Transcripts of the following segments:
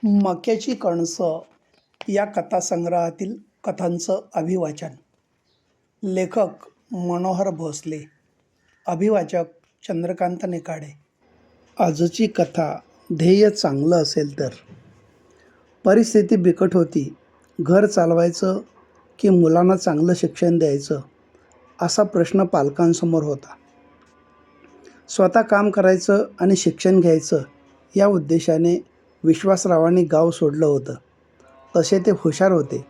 मक्याची कणसं या कथासंग्रहातील कथांचं अभिवाचन. लेखक मनोहर भोसले. अभिवाचक चंद्रकांत नेकाडे. आजची कथा ध्येय चांगलं असेल तर. परिस्थिती बिकट होती. घर चालवायचं की मुलांना चांगलं शिक्षण द्यायचं असा प्रश्न पालकांसमोर होता. स्वतः काम करायचं आणि शिक्षण घ्यायचं या उद्देशाने विश्वासरावांनी गाव सोडलं होतं. तसे ते हुशार होते.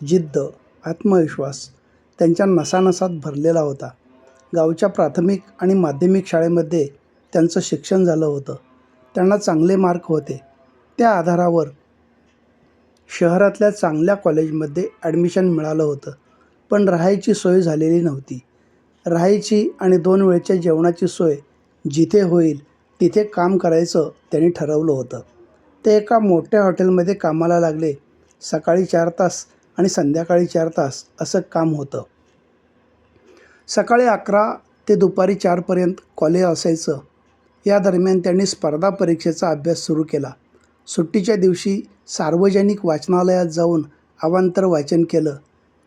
जिद्द, आत्मविश्वास त्यांच्या नसानसात भरलेला होता. गावच्या प्राथमिक आणि माध्यमिक शाळेमध्ये त्यांचं शिक्षण झालं होतं. त्यांना चांगले मार्क होते. त्या आधारावर शहरातल्या चांगल्या कॉलेजमध्ये ॲडमिशन मिळालं होतं. पण राहायची सोय झालेली नव्हती. राहायची आणि 2 वेळच्या जेवणाची सोय जिथे होईल तिथे काम करायचं त्यांनी ठरवलं होतं. ते एका मोठ्या हॉटेलमध्ये कामाला लागले. सकाळी 4 तास आणि संध्याकाळी 4 तास असं काम होतं. सकाळी 11 ते दुपारी 4 पर्यंत कॉलेज असायचं. या दरम्यान त्यांनी स्पर्धा परीक्षेचा अभ्यास सुरू केला. सुट्टीच्या दिवशी सार्वजनिक वाचनालयात जाऊन अवांतर वाचन केलं.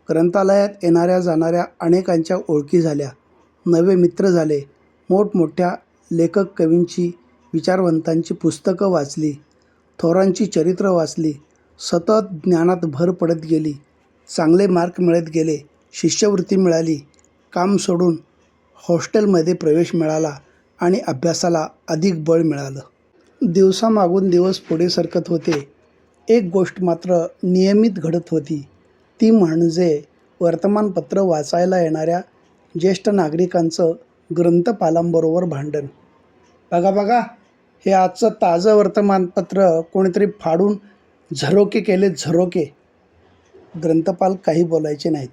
ग्रंथालयात येणाऱ्या जाणाऱ्या अनेकांच्या ओळखी झाल्या. नवे मित्र झाले. मोठमोठ्या लेखक कवींची, विचारवंतांची पुस्तकं वाचली. थोरांची चरित्र वाचली. सतत ज्ञानात भर पडत गेली. चांगले मार्क मिळत गेले. शिष्यवृत्ती मिळाली. काम सोडून हॉस्टेलमध्ये प्रवेश मिळाला आणि अभ्यासाला अधिक बळ मिळालं. दिवसामागून दिवस पुढे सरकत होते. एक गोष्ट मात्र नियमित घडत होती. ती म्हणजे वर्तमानपत्र वाचायला येणाऱ्या ज्येष्ठ नागरिकांचं ग्रंथपालांबरोबर भांडण. बघा बघा, हे आजचं ताजं वर्तमानपत्र कोणीतरी फाडून झरोके केले, झरोके. ग्रंथपाल काही बोलायचे नाहीत.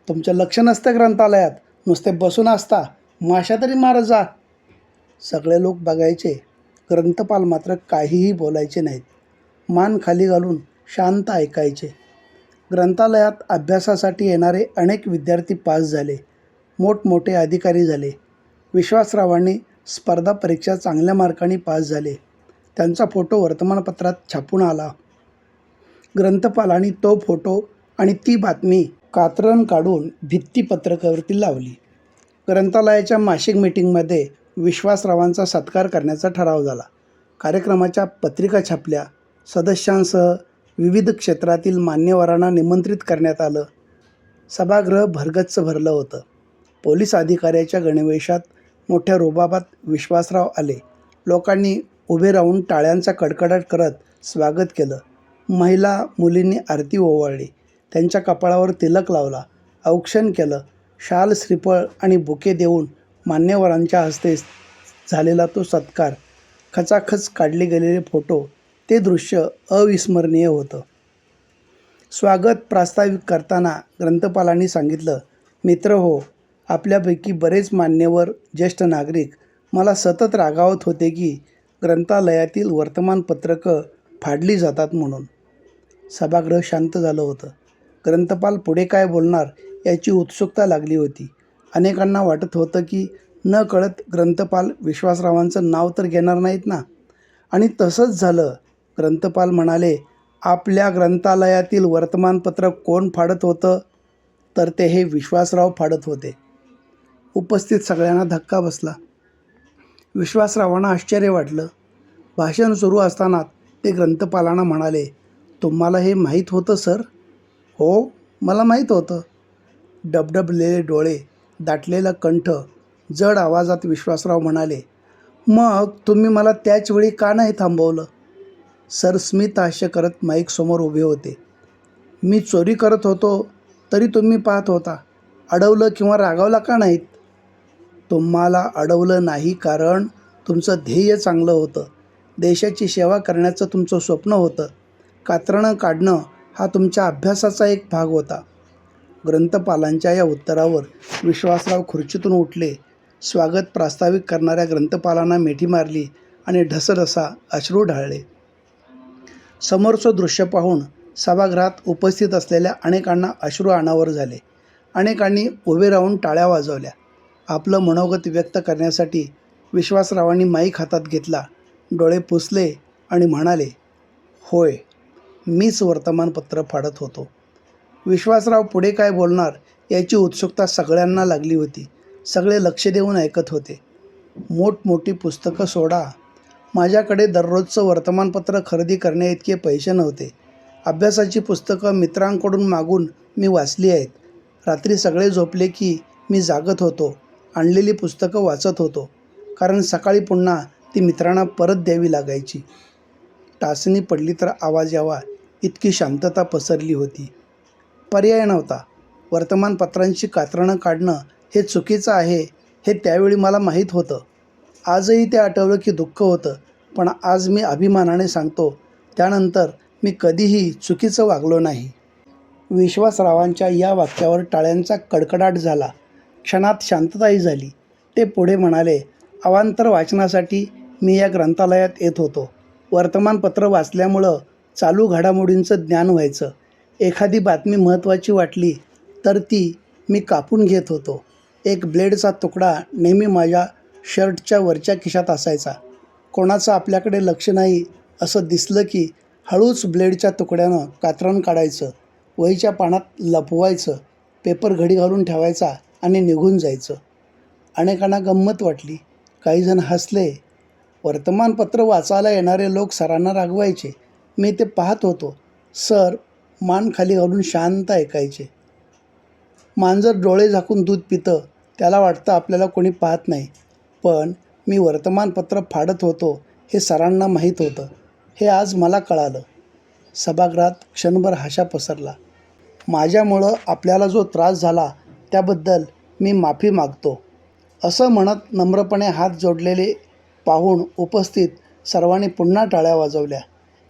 तुमचं लक्ष नसतं ग्रंथालयात, नुसते बसून असता, माशा तरी मारत जा. सगळे लोक बघायचे. ग्रंथपाल मात्र काहीही बोलायचे नाहीत. मान खाली घालून शांत ऐकायचे. ग्रंथालयात अभ्यासासाठी येणारे अनेक विद्यार्थी पास झाले. मोठमोठे अधिकारी झाले. विश्वासरावांनी स्पर्धा परीक्षा चांगल्या मार्कांनी पास झाले. त्यांचा फोटो वर्तमानपत्रात छापून आला. ग्रंथपालांनी तो फोटो आणि ती बातमी कात्रण काढून भित्तीपत्रकावरती लावली. ग्रंथालयाच्या मासिक मीटिंगमध्ये विश्वासरावांचा सत्कार करण्याचा ठराव झाला. कार्यक्रमाच्या पत्रिका छापल्या. सदस्यांसह विविध क्षेत्रातील मान्यवरांना निमंत्रित करण्यात आलं. सभागृह भरगच्च भरलं होतं. पोलीस अधिकाऱ्याच्या गणवेशात मोठ्या रुबाबात विश्वासराव आले. लोकांनी उभे राहून टाळ्यांचा कडकडाट करत स्वागत केलं. महिला मुलींनी आरती ओवाळली. त्यांच्या कपाळावर तिलक लावला. औक्षण केलं. शाल, श्रीफळ आणि बुके देऊन मान्यवरांच्या हस्ते झालेला तो सत्कार, खचाखच काढले गेलेले फोटो, ते दृश्य अविस्मरणीय होतं. स्वागत प्रास्ताविक करताना ग्रंथपालांनी सांगितलं, मित्र हो, आपल्यापैकी बरेच मान्यवर ज्येष्ठ नागरिक मला सतत रागावत होते की ग्रंथालयातील वर्तमानपत्रकं फाडली जातात म्हणून. सभागृह शांत झालं होतं. ग्रंथपाल पुढे काय बोलणार याची उत्सुकता लागली होती. अनेकांना वाटत होतं की नकळत ग्रंथपाल विश्वासरावांचं नाव तर घेणार नाहीत ना. आणि तसंच झालं. ग्रंथपाल म्हणाले, आपल्या ग्रंथालयातील वर्तमानपत्र कोण फाडत होतं? तर ते हे विश्वासराव फाडत होते. उपस्थित सगळ्यांना धक्का बसला. विश्वासरावांना आश्चर्य वाटलं. भाषण सुरू असताना ते ग्रंथपालांना म्हणाले, तुम्हाला हे माहीत होतं सर? हो, मला माहीत होतं. डबडबलेले डोळे, दाटलेला कंठ, जड आवाजात विश्वासराव म्हणाले, मग तुम्ही मला त्याच वेळी का नाही थांबवलं? सर स्मितहास्य करत माईकसमोर उभे होते. मी चोरी करत होतो तरी तुम्ही पाहत होता. अडवलं किंवा रागावला का नाहीत? तुम्हाला अडवलं नाही कारण तुमचं ध्येय चांगलं होतं. देशाची सेवा करण्याचं तुमचं स्वप्न होतं. कात्रणं काढणं हा तुमच्या अभ्यासाचा एक भाग होता. ग्रंथपालांच्या या उत्तरावर विश्वासराव खुर्चीतून उठले. स्वागत प्रास्ताविक करणाऱ्या ग्रंथपालांना मिठी मारली आणि ढसढसा अश्रू ढाळले. समोरचं दृश्य पाहून सभागृहात उपस्थित असलेल्या अनेकांना अश्रू अनावर झाले. अनेकांनी उभे राहून टाळ्या वाजवल्या. आपलं मनोगत व्यक्त करण्यासाठी विश्वासरावांनी माईक हातात घेतला. डोळे पुसले आणि म्हणाले, होय, मीच वर्तमानपत्र फाडत होतो. विश्वासराव पुढे काय बोलणार याची उत्सुकता सगळ्यांना लागली होती. सगळे लक्ष देऊन ऐकत होते. मोठमोठी पुस्तकं सोडा, माझ्याकडे दररोजचं वर्तमानपत्र खरेदी करण्याइतके पैसे नव्हते. अभ्यासाची पुस्तकं मित्रांकडून मागून मी वाचली आहेत. रात्री सगळे झोपले की मी जागत होतो. आणलेली पुस्तकं वाचत होतो. कारण सकाळी पुन्हा ती मित्रांना परत द्यावी लागायची. टाचणी पडली तर आवाज यावा इतकी शांतता पसरली होती. पर्याय नव्हता. वर्तमानपत्रांची कात्रणं काढणं हे चुकीचं आहे हे त्यावेळी मला माहीत होतं. आजही ते आठवलं की दुःख होतं. पण आज मी अभिमानाने सांगतो, त्यानंतर मी कधीही चुकीचं वागलो नाही. विश्वासरावांच्या या वाक्यावर टाळ्यांचा कडकडाट झाला. क्षणात शांतताही झाली. ते पुढे म्हणाले, अवांतर वाचनासाठी मी या ग्रंथालयात येत होतो. वर्तमानपत्र वाचल्यामुळं चालू घडामोडींचं ज्ञान व्हायचं. एखादी बातमी महत्त्वाची वाटली तर ती मी कापून घेत होतो. एक ब्लेडचा तुकडा नेहमी माझ्या शर्टच्या वरच्या खिशात असायचा. कोणाचं आपल्याकडे लक्ष नाही असं दिसलं की हळूच ब्लेडच्या तुकड्यानं कात्रण काढायचं, वहीच्या पानात लपवायचं, पेपर घडी घालून ठेवायचा आणि निघून जायचं. अनेकांना गंमत वाटली. काहीजण हसले. वर्तमानपत्र वाचायला येणारे लोक सरांना रागवायचे. मी ते पाहत होतो. सर मान खाली घालून शांत ऐकायचे. मांजर डोळे झाकून दूध पितं, त्याला वाटतं आपल्याला कोणी पाहत नाही. पण मी वर्तमानपत्र फाडत होतो हे सरांना माहीत होतं. हे आज मला कळालं. सभागृहात क्षणभर हशा पसरला. माझ्यामुळं आपल्याला जो त्रास झाला त्याबद्दल मी माफी मागतो, असं म्हणत नम्रपणे हात जोडलेले पाहून उपस्थित सर्वांनी पुन्हा टाळ्या वाजवल्या.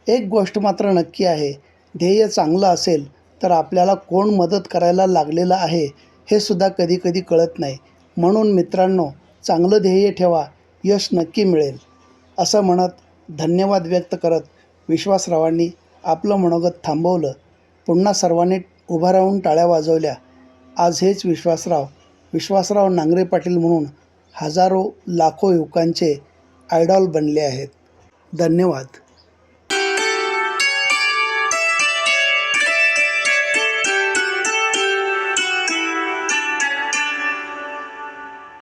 एक गोष्ट मात्र नक्की आहे, ध्येय चांगलं असेल तर आपल्याला कोण मदत करायला लागलेलं आहे हे सुद्धा कधीकधी कळत नाही. म्हणून मित्रांनो, चांगलं ध्येय ठेवा, यश नक्की मिळेल. असं म्हणत धन्यवाद व्यक्त करत विश्वासरावांनी आपलं मनोगत थांबवलं. पुन्हा सर्वांनी उभा राहून टाळ्या वाजवल्या. आज हेच विश्वासराव नांगरे पाटील म्हणून हजारो लाखो युवकांचे आयडॉल बनले आहेत. धन्यवाद.